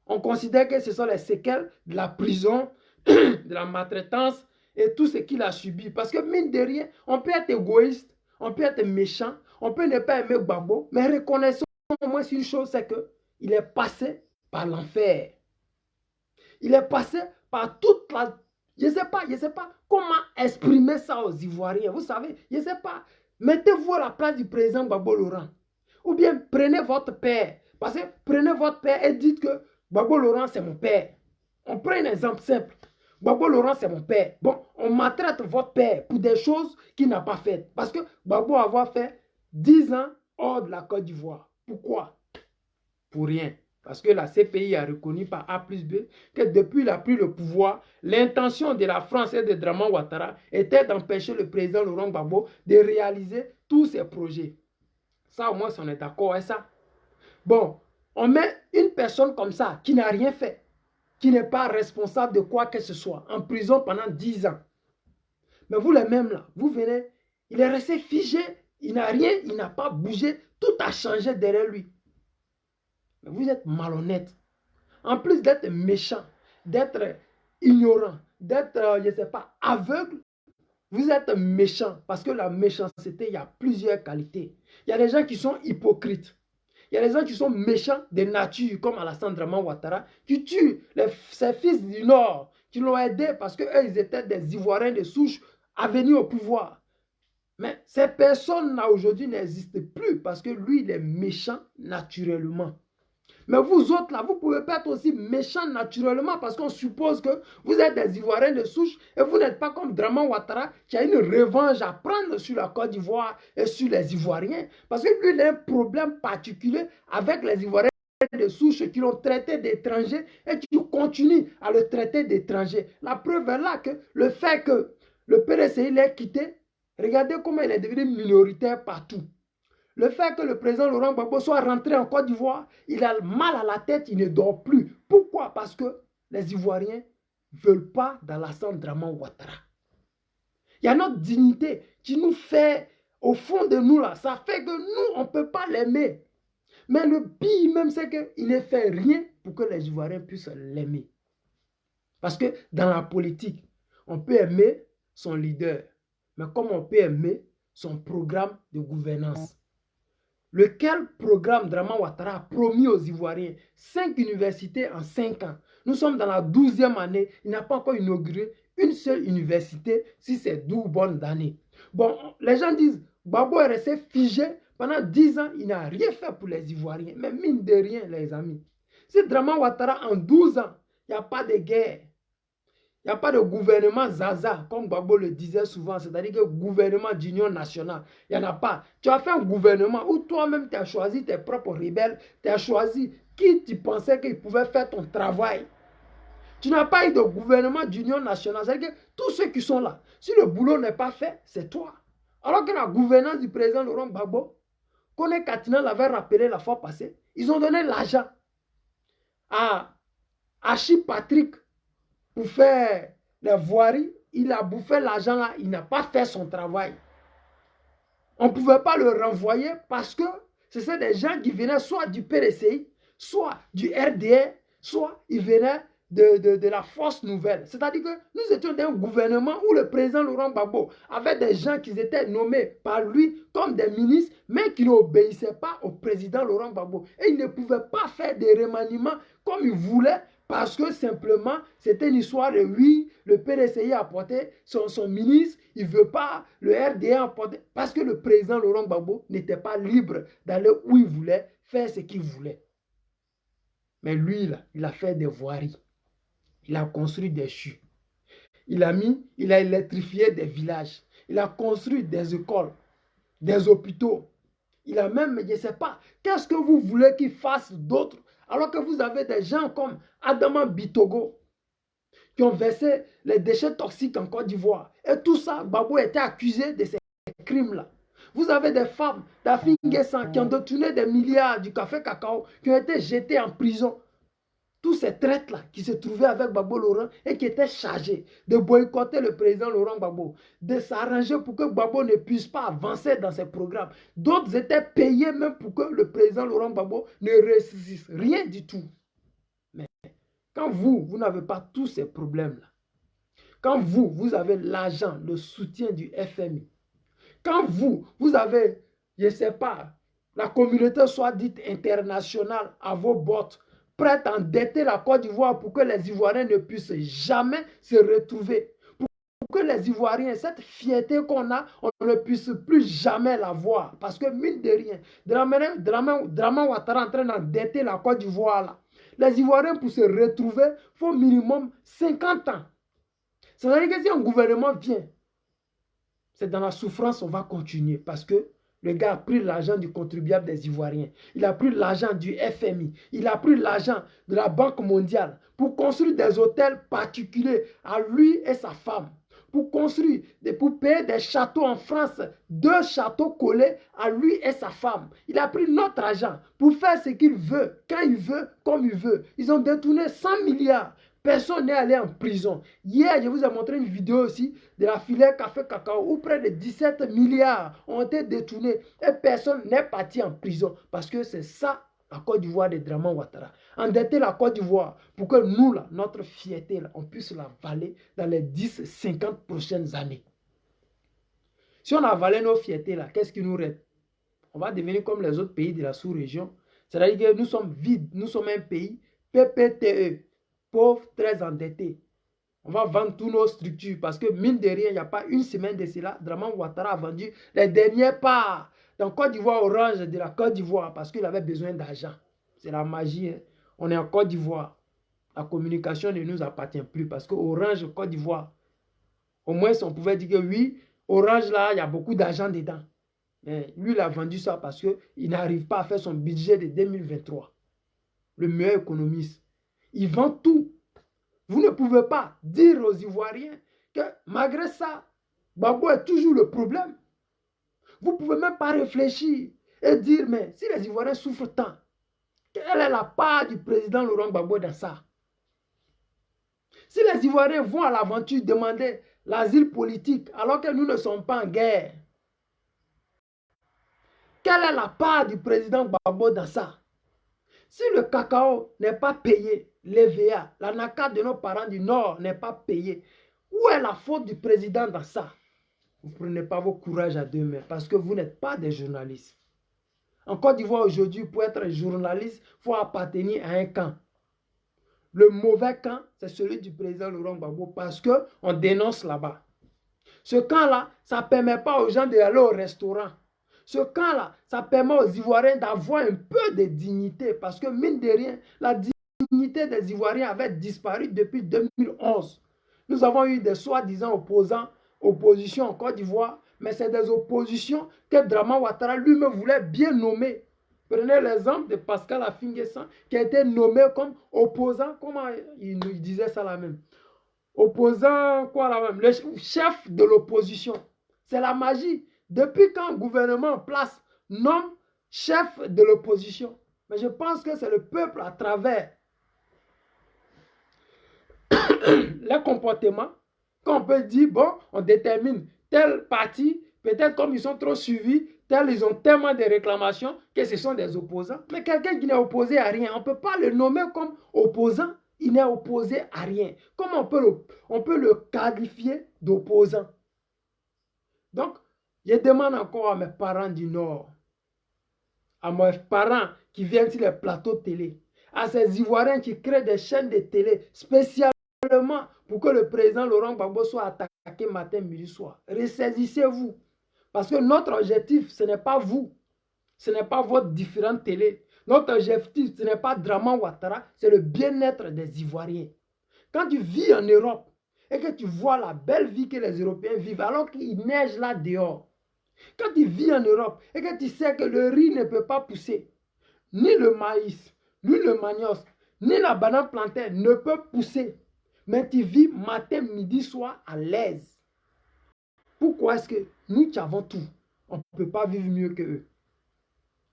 On considère que ce sont les séquelles de la prison, de la maltraitance et tout ce qu'il a subi. Parce que mine de rien, on peut être égoïste, on peut être méchant, on peut ne pas aimer Gbagbo, mais reconnaissons au moins une chose, c'est qu'il est passé par l'enfer. Il est passé par toute la... Je ne sais pas comment exprimer ça aux Ivoiriens. Vous savez, je ne sais pas. Mettez-vous à la place du président Gbagbo Laurent. Ou bien prenez votre père. Parce que prenez votre père et dites que Gbagbo Laurent, c'est mon père. On prend un exemple simple. Gbagbo Laurent, c'est mon père. Bon, on maltraite votre père pour des choses qu'il n'a pas faites. Parce que Gbagbo avoir fait 10 ans hors de la Côte d'Ivoire. Pourquoi? Pour rien. Parce que la CPI a reconnu par A plus B que depuis qu'il a pris le pouvoir, l'intention de la France et de Draman Ouattara était d'empêcher le président Laurent Gbagbo de réaliser tous ses projets. Ça, au moins, on est d'accord avec ça. Bon, on met une personne comme ça, qui n'a rien fait, qui n'est pas responsable de quoi que ce soit, en prison pendant 10 ans. Mais vous les mêmes là, vous venez, il est resté figé, il n'a rien, il n'a pas bougé, tout a changé derrière lui. Mais vous êtes malhonnête. En plus d'être méchant, d'être ignorant, d'être, je ne sais pas, aveugle, vous êtes méchant. Parce que la méchanceté, il y a plusieurs qualités. Il y a des gens qui sont hypocrites. Il y a des gens qui sont méchants de nature, comme Alassane Draman Ouattara, qui tuent ses fils du Nord, qui l'ont aidé parce qu'eux, ils étaient des Ivoiriens de souche à venir au pouvoir. Mais ces personnes-là, aujourd'hui, n'existent plus parce que lui, il est méchant naturellement. Mais vous autres, là, vous pouvez pas être aussi méchants naturellement parce qu'on suppose que vous êtes des Ivoiriens de souche et vous n'êtes pas comme Draman Ouattara qui a une revanche à prendre sur la Côte d'Ivoire et sur les Ivoiriens. Parce que lui, il a un problème particulier avec les Ivoiriens de souche qui l'ont traité d'étranger et qui continuent à le traiter d'étranger. La preuve est là que le fait que le PDCI l'ait quitté, regardez comment il est devenu minoritaire partout. Le fait que le président Laurent Gbagbo soit rentré en Côte d'Ivoire, il a mal à la tête, il ne dort plus. Pourquoi? Parce que les Ivoiriens ne veulent pas d'Alassane Draman Ouattara. Il y a notre dignité qui nous fait, au fond de nous là, ça fait que nous, on ne peut pas l'aimer. Mais le pire même, c'est qu'il ne fait rien pour que les Ivoiriens puissent l'aimer. Parce que dans la politique, on peut aimer son leader, mais comme on peut aimer son programme de gouvernance. Lequel programme Draman Ouattara a promis aux Ivoiriens 5 universités en 5 ans. Nous sommes dans la 12e année. Il n'a pas encore inauguré une seule université si c'est 12 bonnes années. Bon, les gens disent, Gbagbo est resté figé pendant 10 ans. Il n'a rien fait pour les Ivoiriens. Mais mine de rien, les amis. Si Draman Ouattara en 12 ans, il n'y a pas de guerre. Il n'y a pas de gouvernement Zaza, comme Gbagbo le disait souvent, c'est-à-dire que gouvernement d'union nationale. Il n'y en a pas. Tu as fait un gouvernement où toi-même tu as choisi tes propres rebelles, tu as choisi qui tu pensais qu'il pouvait faire ton travail. Tu n'as pas eu de gouvernement d'union nationale. C'est-à-dire que tous ceux qui sont là, si le boulot n'est pas fait, c'est toi. Alors que la gouvernance du président Laurent Gbagbo, Kone Katina l'avait rappelé la fois passée, ils ont donné l'argent à Achille Patrick pour faire les voiries, il a bouffé l'argent là, il n'a pas fait son travail. On ne pouvait pas le renvoyer parce que ce sont des gens qui venaient soit du PDCI, soit du RDR, soit ils venaient de la force nouvelle. C'est-à-dire que nous étions dans un gouvernement où le président Laurent Gbagbo avait des gens qui étaient nommés par lui comme des ministres, mais qui n'obéissaient pas au président Laurent Gbagbo. Et il ne pouvait pas faire des remaniements comme il voulait. Parce que simplement, c'était une histoire de oui, le PDCI a apporté son ministre, il ne veut pas, le RDA a apporté. Parce que le président Laurent Gbagbo n'était pas libre d'aller où il voulait, faire ce qu'il voulait. Mais lui, là, il a fait des voiries. Il a construit des chues. Il a électrifié des villages. Il a construit des écoles, des hôpitaux. Il a même, je ne sais pas, qu'est-ce que vous voulez qu'il fasse d'autre? Alors que vous avez des gens comme Adama Bitogo qui ont versé les déchets toxiques en Côte d'Ivoire. Et tout ça, Gbagbo était accusé de ces crimes-là. Vous avez des femmes d'Afrique qui ont détourné des milliards du café cacao, qui ont été jetées en prison. Tous ces traites-là qui se trouvaient avec Gbagbo Laurent et qui étaient chargés de boycotter le président Laurent Gbagbo, de s'arranger pour que Gbagbo ne puisse pas avancer dans ses programmes. D'autres étaient payés même pour que le président Laurent Gbagbo ne réussisse rien du tout. Mais quand vous n'avez pas tous ces problèmes-là, quand vous avez l'argent, le soutien du FMI, quand vous avez, je ne sais pas, la communauté soit dite internationale à vos bottes, prête à endetter la Côte d'Ivoire pour que les Ivoiriens ne puissent jamais se retrouver. Pour que les Ivoiriens, cette fierté qu'on a, on ne puisse plus jamais la voir. Parce que mine de rien, Draman Ouattara en train d'endetter la Côte d'Ivoire là. Les Ivoiriens pour se retrouver, il faut minimum 50 ans. C'est-à-dire que si un gouvernement vient, c'est dans la souffrance on va continuer. Parce que Le gars a pris l'argent du contribuable des Ivoiriens. Il a pris l'argent du FMI. Il a pris l'argent de la Banque mondiale pour construire des hôtels particuliers à lui et sa femme. Pour construire, pour payer des châteaux en France, 2 châteaux collés à lui et sa femme. Il a pris notre argent pour faire ce qu'il veut, quand il veut, comme il veut. Ils ont détourné 100 milliards. Personne n'est allé en prison. Hier, je vous ai montré une vidéo aussi de la filière café cacao où près de 17 milliards ont été détournés et personne n'est parti en prison parce que c'est ça la Côte d'Ivoire de Dramane Ouattara. Endetter la Côte d'Ivoire pour que nous, là, notre fierté, là, on puisse la valer dans les 10-50 prochaines années. Si on a valé nos fiertés, là, qu'est-ce qui nous reste? On va devenir comme les autres pays de la sous-région. C'est-à-dire que nous sommes vides. Nous sommes un pays PPTE. Pauvres, très endettés. On va vendre toutes nos structures parce que mine de rien, il n'y a pas une semaine de cela, Dramane Ouattara a vendu les dernières parts dans Côte d'Ivoire Orange de la Côte d'Ivoire parce qu'il avait besoin d'argent. C'est la magie. Hein? On est en Côte d'Ivoire. La communication ne nous appartient plus parce que Orange Côte d'Ivoire, au moins on pouvait dire que oui, Orange là, il y a beaucoup d'argent dedans. Mais lui, il a vendu ça parce qu'il n'arrive pas à faire son budget de 2023. Le meilleur économiste. Il vend tout. Vous ne pouvez pas dire aux Ivoiriens que malgré ça, Gbagbo est toujours le problème. Vous ne pouvez même pas réfléchir et dire, mais si les Ivoiriens souffrent tant, quelle est la part du président Laurent Gbagbo dans ça? Si les Ivoiriens vont à l'aventure demander l'asile politique alors que nous ne sommes pas en guerre, quelle est la part du président Gbagbo dans ça? Si le cacao n'est pas payé, l'EVA, la NACA de nos parents du Nord n'est pas payée, où est la faute du président dans ça? Vous ne prenez pas vos courages à deux mains parce que vous n'êtes pas des journalistes. En Côte d'Ivoire aujourd'hui, pour être journaliste, il faut appartenir à un camp. Le mauvais camp, c'est celui du président Laurent Gbagbo parce qu'on dénonce là-bas. Ce camp-là, ça ne permet pas aux gens d'aller au restaurant. Ce camp-là, ça permet aux Ivoiriens d'avoir un peu de dignité parce que, mine de rien, la dignité des Ivoiriens avait disparu depuis 2011. Nous avons eu des soi-disant oppositions en Côte d'Ivoire, mais c'est des oppositions que Dramane Ouattara lui-même voulait bien nommer. Prenez l'exemple de Pascal Affi-N'Guessan qui a été nommé comme opposant, comment il disait ça là même? Opposant, quoi là même? Le chef de l'opposition. C'est la magie. Depuis quand un gouvernement en place nomme chef de l'opposition? Mais je pense que c'est le peuple à travers les comportements qu'on peut dire, bon, on détermine tel parti, peut-être comme ils sont trop suivis, ils ont tellement de réclamations que ce sont des opposants. Mais quelqu'un qui n'est opposé à rien, on ne peut pas le nommer comme opposant, il n'est opposé à rien. Comment on peut le qualifier d'opposant? Donc, je demande encore à mes parents du Nord, à mes parents qui viennent sur les plateaux de télé, à ces Ivoiriens qui créent des chaînes de télé spécialement pour que le président Laurent Gbagbo soit attaqué matin, midi, soir. Ressaisissez-vous. Parce que notre objectif, ce n'est pas vous. Ce n'est pas votre différente télé. Notre objectif, ce n'est pas Dramane Ouattara, c'est le bien-être des Ivoiriens. Quand tu vis en Europe et que tu vois la belle vie que les Européens vivent alors qu'il neige là dehors, quand tu vis en Europe et que tu sais que le riz ne peut pas pousser, ni le maïs, ni le manioc, ni la banane plantain ne peut pousser, mais tu vis matin, midi, soir à l'aise. Pourquoi est-ce que nous qui avons tout, on ne peut pas vivre mieux qu'eux?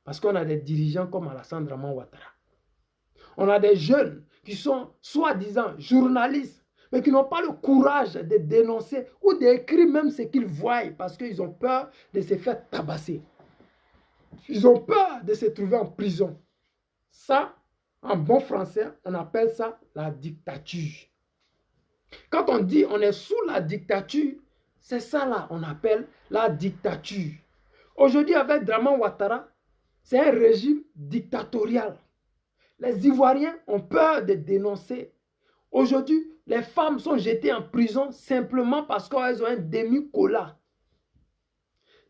Parce qu'on a des dirigeants comme Alassane Dramane Ouattara. On a des jeunes qui sont soi-disant journalistes, mais qui n'ont pas le courage de dénoncer ou d'écrire même ce qu'ils voient parce qu'ils ont peur de se faire tabasser. Ils ont peur de se trouver en prison. Ça, en bon français, on appelle ça la dictature. Quand on dit on est sous la dictature, c'est ça là, on appelle la dictature. Aujourd'hui, avec Dramane Ouattara, c'est un régime dictatorial. Les Ivoiriens ont peur de dénoncer. Aujourd'hui, les femmes sont jetées en prison simplement parce qu'elles ont un demi-cola.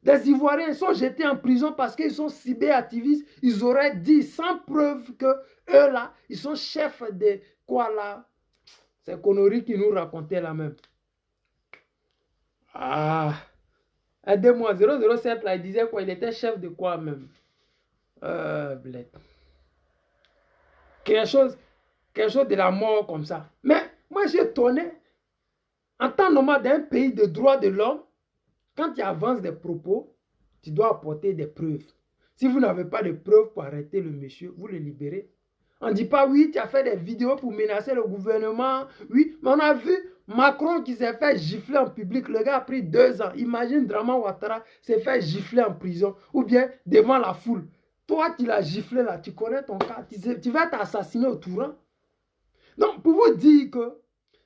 Des Ivoiriens sont jetés en prison parce qu'ils sont cyberactivistes. Ils auraient dit sans preuve que eux là, ils sont chefs de quoi là? C'est conneries qui nous racontaient là même. Ah, Aidez-moi. 007, là, il disait quoi? Il était chef de quoi même? Bled. Quelque chose de la mort comme ça. Mais moi, j'ai étonné. En temps normal, d'un pays de droits de l'homme, quand tu avances des propos, tu dois apporter des preuves. Si vous n'avez pas de preuves pour arrêter le monsieur, vous le libérez. On ne dit pas, oui, tu as fait des vidéos pour menacer le gouvernement. Oui, mais on a vu Macron qui s'est fait gifler en public. Le gars a pris 2 ans. Imagine Draman Ouattara s'est fait gifler en prison ou bien devant la foule. Toi, tu l'as giflé là, tu connais ton cas. Tu vas t'assassiner au Touran. Donc, pour vous dire que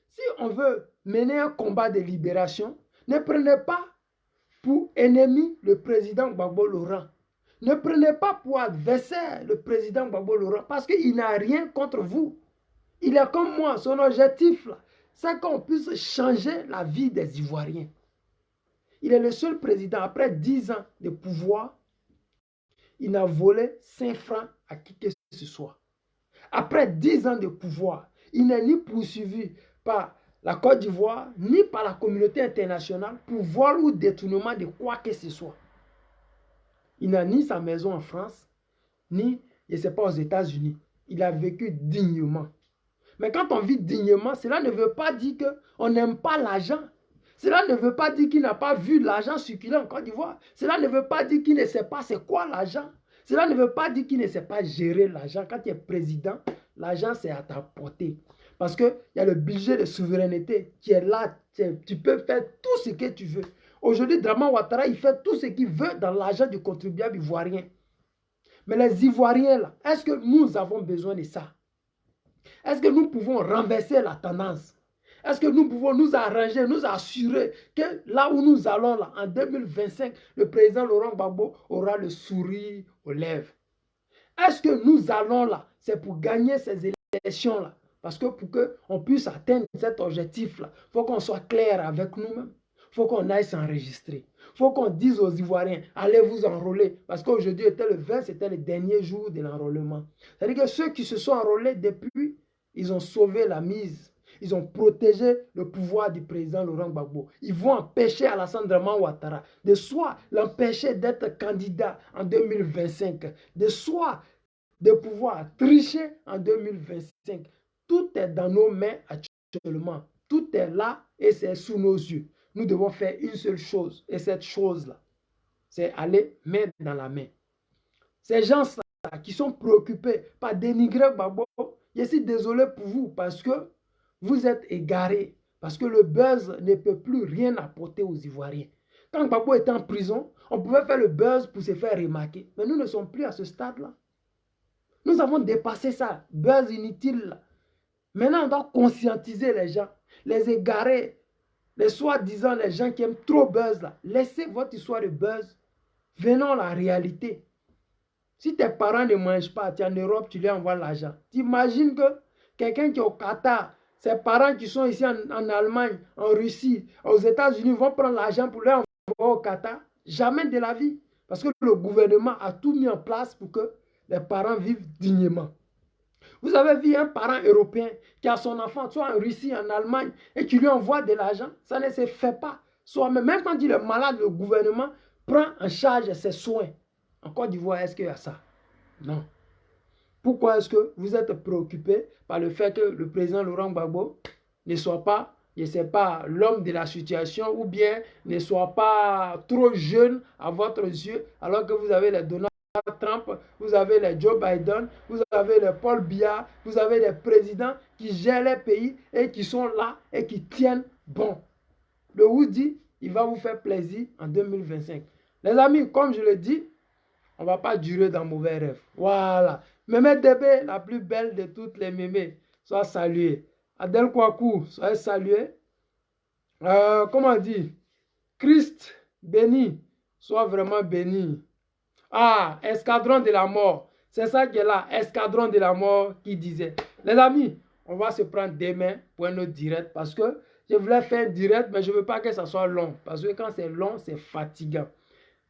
si on veut mener un combat de libération, ne prenez pas pour ennemi le président Gbagbo Laurent. Ne prenez pas pour adversaire le président Gbagbo Laurent parce qu'il n'a rien contre vous. Il est comme moi, son objectif, c'est qu'on puisse changer la vie des Ivoiriens. Il est le seul président, après 10 ans de pouvoir, il n'a volé 5 francs à qui que ce soit. Après 10 ans de pouvoir, il n'est ni poursuivi par la Côte d'Ivoire, ni par la communauté internationale pour vol ou détournement de quoi que ce soit. Il n'a ni sa maison en France, ni, je ne sais pas, aux États-Unis. Il a vécu dignement. Mais quand on vit dignement, cela ne veut pas dire qu'on n'aime pas l'argent. Cela ne veut pas dire qu'il n'a pas vu l'argent circuler en Côte d'Ivoire. Cela ne veut pas dire qu'il ne sait pas c'est quoi l'argent. Cela ne veut pas dire qu'il ne sait pas gérer l'argent. Quand tu es président, l'argent c'est à ta portée. Parce qu'il y a le budget de souveraineté qui est là. Tu peux faire tout ce que tu veux. Aujourd'hui, Draman Ouattara, il fait tout ce qu'il veut dans l'argent du contribuable ivoirien. Mais les Ivoiriens, là, est-ce que nous avons besoin de ça? Est-ce que nous pouvons renverser la tendance? Est-ce que nous pouvons nous arranger, nous assurer que là où nous allons, là, en 2025, le président Laurent Gbagbo aura le sourire aux lèvres? Est-ce que nous allons là, c'est pour gagner ces élections-là? Parce que pour qu'on puisse atteindre cet objectif-là, il faut qu'on soit clair avec nous-mêmes. Il faut qu'on aille s'enregistrer. Il faut qu'on dise aux Ivoiriens, allez vous enrôler. Parce qu'aujourd'hui était le 20, c'était le dernier jour de l'enrôlement. C'est-à-dire que ceux qui se sont enrôlés depuis, ils ont sauvé la mise. Ils ont protégé le pouvoir du président Laurent Gbagbo. Ils vont empêcher Alassane Draman Ouattara de soit l'empêcher d'être candidat en 2025, de soit de pouvoir tricher en 2025. Tout est dans nos mains actuellement. Tout est là et c'est sous nos yeux. Nous devons faire une seule chose. Et cette chose-là, c'est aller main dans la main. Ces gens-là qui sont préoccupés par dénigrer Gbagbo, je suis désolé pour vous parce que vous êtes égarés. Parce que le buzz ne peut plus rien apporter aux Ivoiriens. Quand Gbagbo était en prison, on pouvait faire le buzz pour se faire remarquer. Mais nous ne sommes plus à ce stade-là. Nous avons dépassé ça. Buzz inutile. Là. Maintenant, on doit conscientiser les gens, les égarer, les soi-disant, les gens qui aiment trop buzz. Là. Laissez votre histoire de buzz. Venons à la réalité. Si tes parents ne mangent pas, tu es en Europe, tu leur envoies l'argent. Tu imagines que quelqu'un qui est au Qatar, ses parents qui sont ici en Allemagne, en Russie, aux États-Unis vont prendre l'argent pour leur envoyer au Qatar? Jamais de la vie. Parce que le gouvernement a tout mis en place pour que les parents vivent dignement. Vous avez vu un parent européen qui a son enfant, soit en Russie, en Allemagne, et qui lui envoie de l'argent? Ça ne se fait pas. Soi-même, même quand il est malade, le gouvernement prend en charge ses soins. En Côte d'Ivoire, est-ce qu'il y a ça? Non. Pourquoi est-ce que vous êtes préoccupé par le fait que le président Laurent Gbagbo ne soit pas, je ne sais pas, l'homme de la situation ou bien ne soit pas trop jeune à votre yeux alors que vous avez les Donald Trump, vous avez les Joe Biden, vous avez les Paul Biya, vous avez les présidents qui gèrent les pays et qui sont là et qui tiennent bon. Le Woody, il va vous faire plaisir en 2025. Les amis, comme je le dis, on ne va pas durer dans mauvais rêves. Voilà. Mémé Débé, la plus belle de toutes les mémés, sois saluée. Adèle Kouakou, soyez saluée. Comment on dit? Christ béni, sois vraiment béni. Ah, escadron de la mort. C'est ça qui est là, escadron de la mort qui disait. Les amis, on va se prendre demain pour un autre direct parce que je voulais faire un direct, mais je ne veux pas que ça soit long. Parce que quand c'est long, c'est fatigant.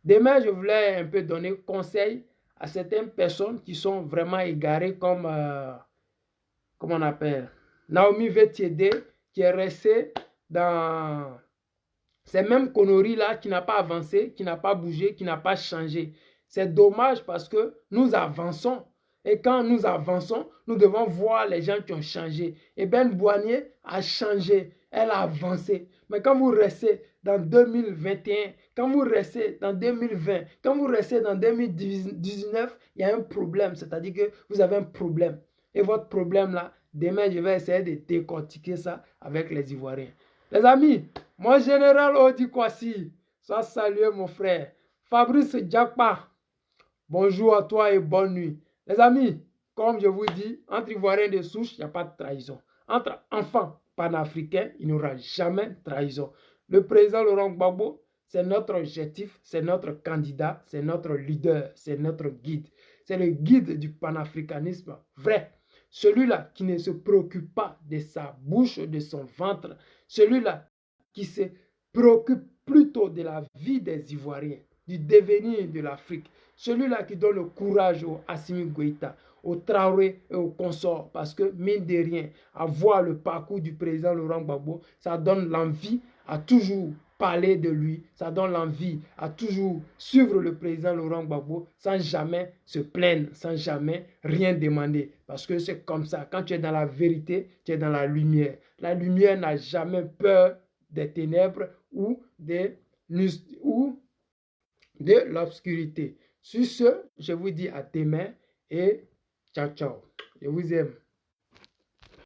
Demain, je voulais un peu donner conseil à certaines personnes qui sont vraiment égarées comme, comment on appelle, Naomi Vétiédé, qui est restée dans Ces mêmes conneries-là qui n'a pas avancé, qui n'a pas bougé, qui n'a pas changé. C'est dommage parce que nous avançons. Et quand nous avançons, nous devons voir les gens qui ont changé. Et Ben Boigné a changé, elle a avancé. Mais quand vous restez dans 2021, quand vous restez dans 2020, quand vous restez dans 2019, il y a un problème. C'est-à-dire que vous avez un problème. Et votre problème là, demain, je vais essayer de décortiquer ça avec les Ivoiriens. Les amis, moi, général Odi Kwasi, sois salué mon frère. Fabrice Diakpa, bonjour à toi et bonne nuit. Les amis, comme je vous dis, entre Ivoiriens de souche, il n'y a pas de trahison. Entre enfants panafricains, il n'y aura jamais de trahison. Le président Laurent Gbagbo, c'est notre objectif, c'est notre candidat, c'est notre leader, c'est notre guide. C'est le guide du panafricanisme vrai. Celui-là qui ne se préoccupe pas de sa bouche, de son ventre. Celui-là qui se préoccupe plutôt de la vie des Ivoiriens, du devenir de l'Afrique. Celui-là qui donne le courage au Assimi Goïta, au Traoré et au consorts. Parce que, mine de rien, à voir le parcours du président Laurent Gbagbo, ça donne l'envie à toujours parler de lui. Ça donne l'envie à toujours suivre le président Laurent Gbagbo sans jamais se plaindre, sans jamais rien demander. Parce que c'est comme ça. Quand tu es dans la vérité, tu es dans la lumière. La lumière n'a jamais peur des ténèbres ou de l'obscurité. Sur ce, je vous dis à demain et ciao, ciao. Je vous aime.